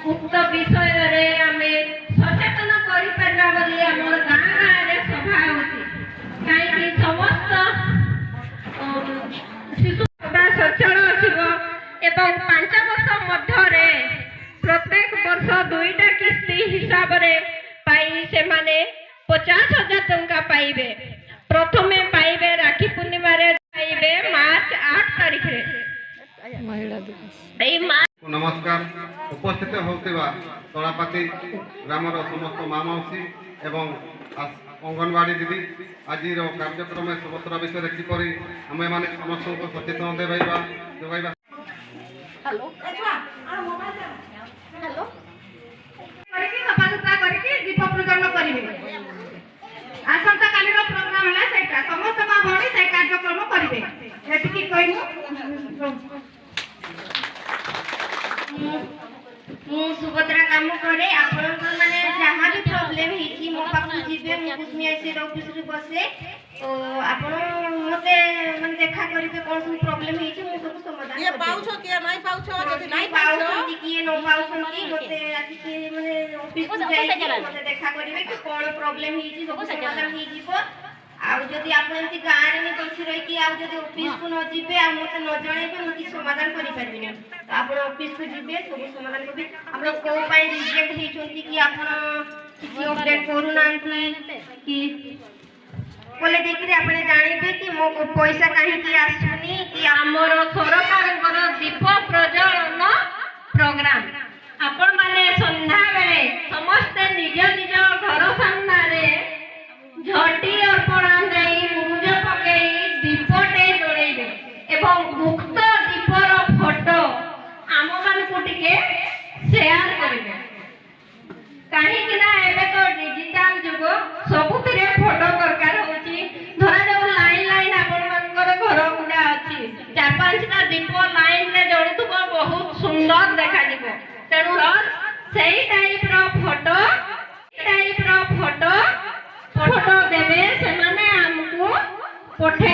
उक्त विषय सचेतन कर गाँव सभा होती कहीं समस्त शिशु सचल एवं 5 वर्ष मध्य प्रत्येक वर्ष 2टा किस्ती हिसाब से पाई से माने 50,000 टंका पाइबे। प्रथमे पाइबे राखी पूर्णिमा रे पाइबे मार्च 8 तारिख रे महिला दिवस। नमस्कार। उपस्थित होता तलापाती ग्रामर समस्त माँ मौसी एवं अंगनवाड़ी दीदी आज कार्यक्रम सबतर विषय किपर आम मैंने समस्त को सचेतन देवा जोगाइबा। सफासुतरा करके दीप प्रज्वलन करेंगे। आसंता काली प्रोग्राम है समस्त माँ भौणी से कार्यक्रम करेंगे। ये सुभद्रा काम करे आपण माने जहाँ भी प्रॉब्लम ही मो पाक जीवे मु कुसमी आसी ऑफिस रे बसे तो आपण मते माने देखा करिवे कोन सब प्रॉब्लम ही मु सब समाधान ये पाउछो के नहीं पाउछो जदी नहीं पाउछो कि न पाउछो कि मते आसी के माने ऑफिस जाई मते देखा करिवे कि कोन प्रॉब्लम ही सब समाधान ही जीवो। आउ जदि आपण एंती गाँ रे बसी रही कि आउ जदि ऑफिस को न जीवे आ मते न जणैबे मु कि समाधान करि परबिनी तो आपण ऑफिस को जीवे सब समाधान करबे। आपण को पाई रिजेक्ट ही चोंती कि आपण किछि अपडेट करू नांती कि बोले देखि आपण जानिबे कि मो पैसा काहे कि आसुनी कि हमर सरकार को दीप प्रज्वलन प्रोग्राम आपण माने संध्या बेले समस्त निज निज घर सामना रे झटी अर्पण देई मुरुज पकई दीपटे जळैबे एवं मुक्त दीपर फोटो आम मान को टिके शेयर करिवे। काहे कि ना एबे तो डिजिटल जुग सबुतिरे फोटो दरकार होची। धरा जाऊ लाइन लाइन आपण मानकर घर गुडा अछि 4-5टा दीप लाइन रे जळुथबो बहुत सुंदर देखा दिबो। तेनु सेही टाइप रो फोटो देवे से माने हमको पठे।